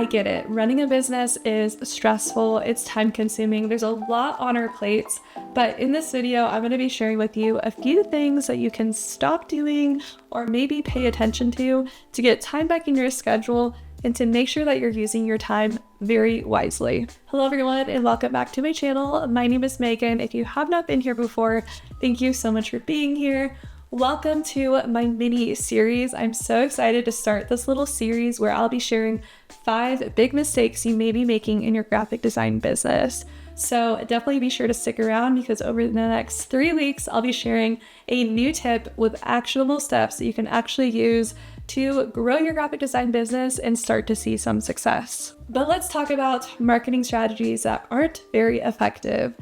I get it. Running a business is stressful, it's time consuming, there's a lot on our plates, but in this video, I'm going to be sharing with you a few things that you can stop doing or maybe pay attention to get time back in your schedule and to make sure that you're using your time very wisely. Hello everyone and welcome back to my channel. My name is Megan. If you have not been here before, thank you so much for being here. Welcome to my mini series. I'm so excited to start this little series where I'll be sharing 5 big mistakes you may be making in your graphic design business. So definitely be sure to stick around because over the next 3 weeks, I'll be sharing a new tip with actionable steps that you can actually use to grow your graphic design business and start to see some success. But let's talk about marketing strategies that aren't very effective.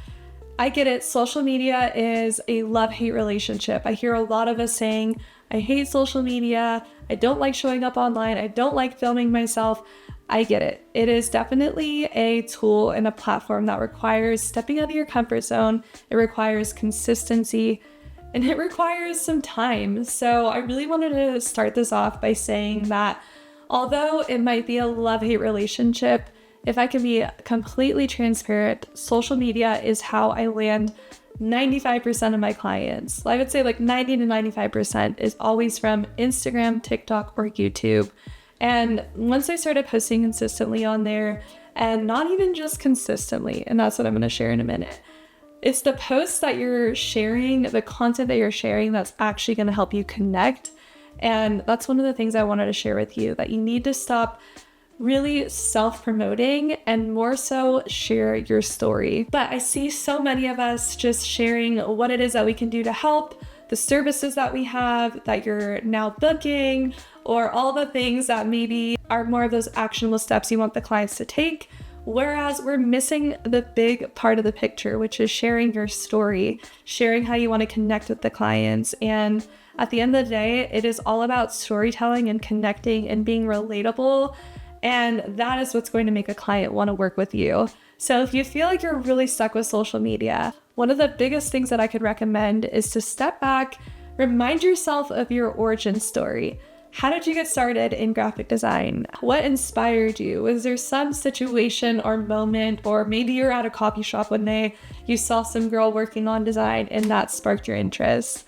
I get it. Social media is a love-hate relationship. I hear a lot of us saying, I hate social media. I don't like showing up online. I don't like filming myself. I get it. It is definitely a tool and a platform that requires stepping out of your comfort zone. It requires consistency and it requires some time. So I really wanted to start this off by saying that although it might be a love-hate relationship, if I can be completely transparent, social media is how I land 95% of my clients. I would say like 90 to 95% is always from Instagram, TikTok, or YouTube. And once I started posting consistently on there, and not even just consistently, and that's what I'm going to share in a minute, it's the posts that you're sharing, the content that you're sharing that's actually going to help you connect. And that's one of the things I wanted to share with you, that you need to stop really self-promoting and more so share your story. But I see so many of us just sharing what it is that we can do to help, the services that we have that you're now booking, or all the things that maybe are more of those actionable steps you want the clients to take. Whereas we're missing the big part of the picture, which is sharing your story, sharing how you want to connect with the clients. And at the end of the day, it is all about storytelling and connecting and being relatable. And that is what's going to make a client want to work with you. So if you feel like you're really stuck with social media, one of the biggest things that I could recommend is to step back, remind yourself of your origin story. How did you get started in graphic design? What inspired you? Was there some situation or moment, or maybe you're at a coffee shop one day, you saw some girl working on design and that sparked your interest?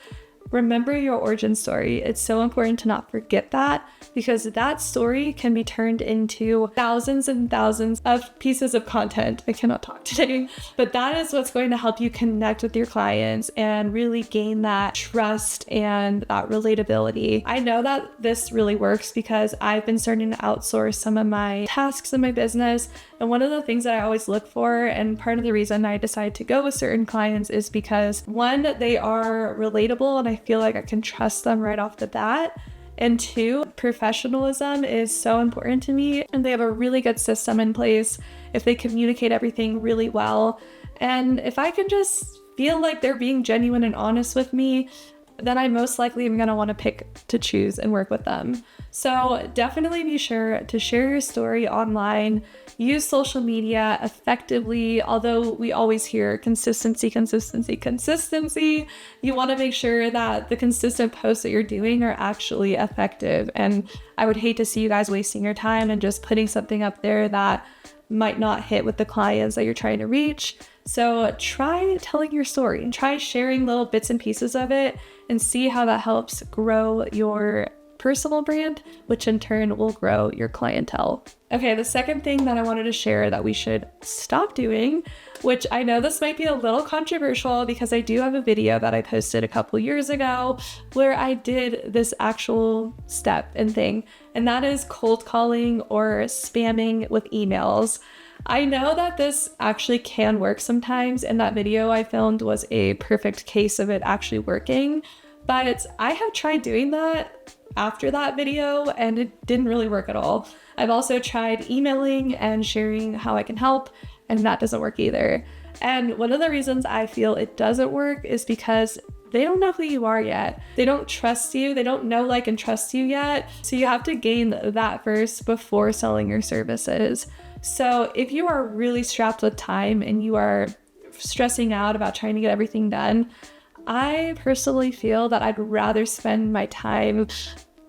Remember your origin story. It's so important to not forget that, because that story can be turned into thousands and thousands of pieces of content. I cannot talk today, but that is what's going to help you connect with your clients and really gain that trust and that relatability. I know that this really works because I've been starting to outsource some of my tasks in my business. And one of the things that I always look for, and part of the reason I decided to go with certain clients, is because one, they are relatable and I feel like I can trust them right off the bat. And 2, professionalism is so important to me, and they have a really good system in place. If they communicate everything really well, and if I can just feel like they're being genuine and honest with me, then I most likely am going to want to pick to choose and work with them. So definitely be sure to share your story online, use social media effectively. Although we always hear consistency, consistency, consistency, you want to make sure that the consistent posts that you're doing are actually effective. And I would hate to see you guys wasting your time and just putting something up there that might not hit with the clients that you're trying to reach. So try telling your story and try sharing little bits and pieces of it and see how that helps grow your personal brand, which in turn will grow your clientele. Okay, the second thing that I wanted to share that we should stop doing, which I know this might be a little controversial because I do have a video that I posted a couple years ago where I did this actual step and thing, and that is cold calling or spamming with emails. I know that this actually can work sometimes, and that video I filmed was a perfect case of it actually working, but I have tried doing that after that video and it didn't really work at all. I've also tried emailing and sharing how I can help, and that doesn't work either. And one of the reasons I feel it doesn't work is because they don't know who you are yet. They don't trust you. They don't know, like, and trust you yet. So you have to gain that first before selling your services. So if you are really strapped with time and you are stressing out about trying to get everything done, I personally feel that I'd rather spend my time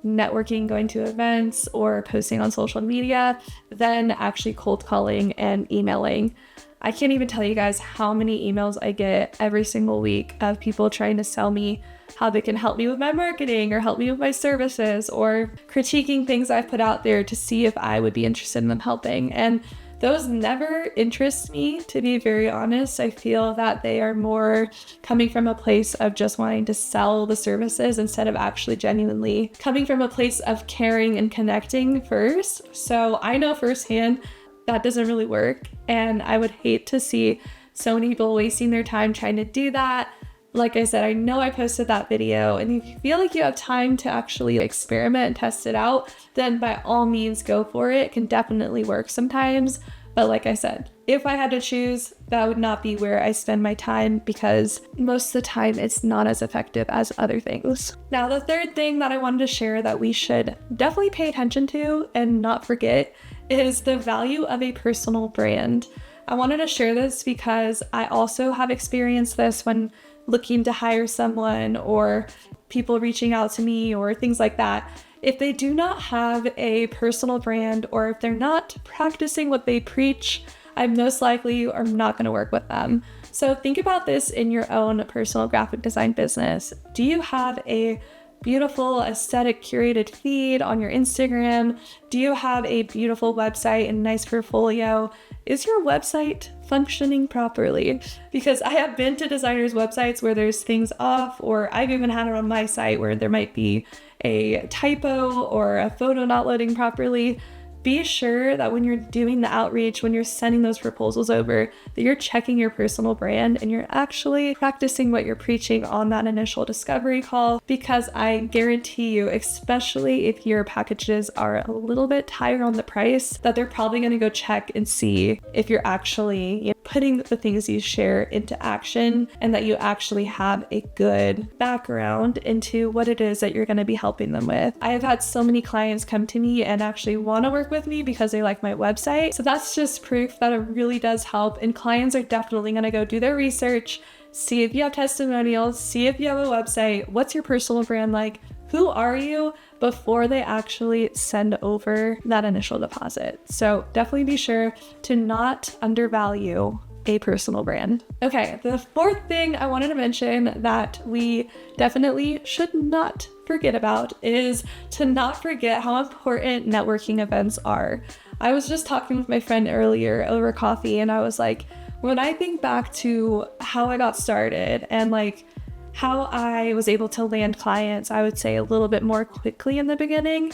networking, going to events, or posting on social media than actually cold calling and emailing. I can't even tell you guys how many emails I get every single week of people trying to sell me how they can help me with my marketing or help me with my services, or critiquing things I've put out there to see if I would be interested in them helping. And those never interest me, to be very honest. I feel that they are more coming from a place of just wanting to sell the services instead of actually genuinely coming from a place of caring and connecting first. So I know firsthand that doesn't really work. And I would hate to see so many people wasting their time trying to do that. Like I said, I know I posted that video, and if you feel like you have time to actually experiment and test it out, then by all means go for it. It can definitely work sometimes. But like I said, if I had to choose, that would not be where I spend my time, because most of the time it's not as effective as other things. Now, the third thing that I wanted to share that we should definitely pay attention to and not forget is the value of a personal brand. I wanted to share this because I also have experienced this when looking to hire someone, or people reaching out to me, or things like that. If they do not have a personal brand, or if they're not practicing what they preach, I most likely am not going to work with them. So think about this in your own personal graphic design business. Do you have a beautiful, aesthetic, curated feed on your Instagram? Do you have a beautiful website and nice portfolio? Is your website functioning properly? Because I have been to designers' websites where there's things off, or I've even had it on my site where there might be a typo or a photo not loading properly. Be sure that when you're doing the outreach, when you're sending those proposals over, that you're checking your personal brand and you're actually practicing what you're preaching on that initial discovery call. Because I guarantee you, especially if your packages are a little bit higher on the price, that they're probably going to go check and see if you're actually putting the things you share into action, and that you actually have a good background into what it is that you're going to be helping them with. I have had so many clients come to me and actually want to work with me because they like my website. So that's just proof that it really does help. And clients are definitely going to go do their research, see if you have testimonials, see if you have a website, what's your personal brand like, who are you, before they actually send over that initial deposit. So definitely be sure to not undervalue a personal brand. Okay, the fourth thing I wanted to mention that we definitely should not forget about is to not forget how important networking events are. I was just talking with my friend earlier over coffee, and I was like, when I think back to how I got started and like how I was able to land clients, I would say a little bit more quickly in the beginning,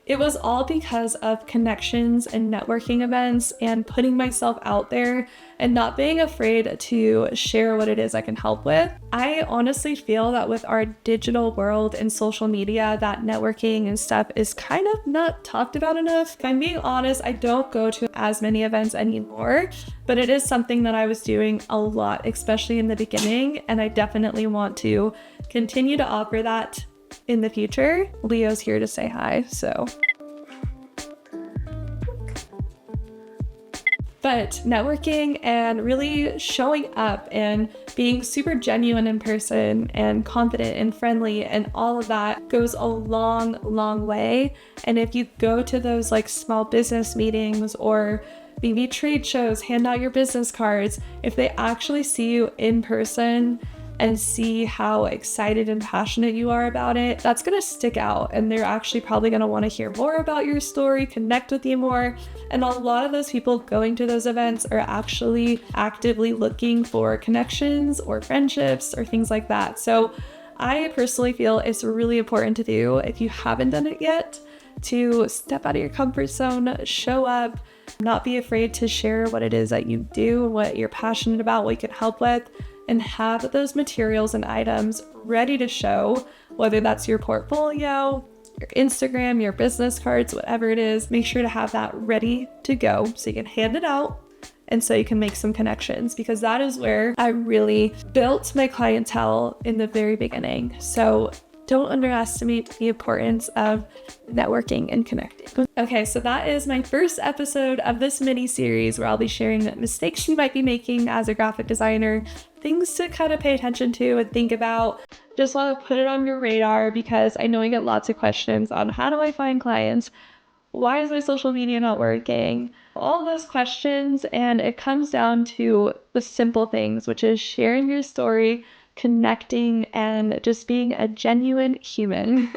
it was all because of connections and networking events and putting myself out there and not being afraid to share what it is I can help with. I honestly feel that with our digital world and social media, that networking and stuff is kind of not talked about enough. If I'm being honest, I don't go to as many events anymore, but it is something that I was doing a lot, especially in the beginning, and I definitely want to continue to offer that in the future. Leo's here to say hi, so. But networking and really showing up and being super genuine in person and confident and friendly and all of that goes a long, long way. And if you go to those like small business meetings or maybe trade shows, hand out your business cards, if they actually see you in person and see how excited and passionate you are about it, that's gonna stick out, and they're actually probably gonna wanna hear more about your story, connect with you more. And a lot of those people going to those events are actually actively looking for connections or friendships or things like that. So I personally feel it's really important to do, if you haven't done it yet, to step out of your comfort zone, show up, not be afraid to share what it is that you do, what you're passionate about, what you can help with, and have those materials and items ready to show, whether that's your portfolio, your Instagram, your business cards, whatever it is. Make sure to have that ready to go so you can hand it out and so you can make some connections, because that is where I really built my clientele in the very beginning. So don't underestimate the importance of networking and connecting. Okay, so that is my first episode of this mini series where I'll be sharing mistakes you might be making as a graphic designer, things to kind of pay attention to and think about. Just want to put it on your radar because I know I get lots of questions on how do I find clients? Why is my social media not working? All those questions, and it comes down to the simple things, which is sharing your story, connecting, and just being a genuine human.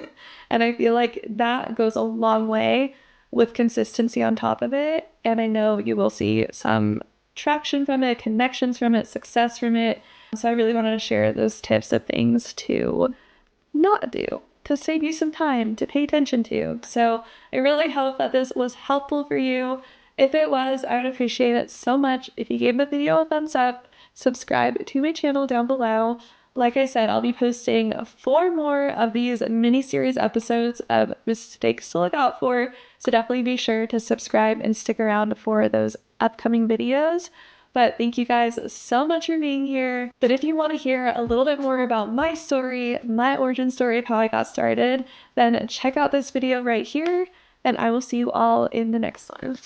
And I feel like that goes a long way with consistency on top of it. And I know you will see some traction from it, connections from it, success from it. So I really wanted to share those tips of things to not do, to save you some time to pay attention to. So I really hope that this was helpful for you. If it was, I would appreciate it so much if you gave the video a thumbs up, subscribe to my channel down below. Like I said, I'll be posting 4 more of these mini-series episodes of mistakes to look out for, so definitely be sure to subscribe and stick around for those upcoming videos. But thank you guys so much for being here. But if you want to hear a little bit more about my story, my origin story of how I got started, then check out this video right here, and I will see you all in the next one.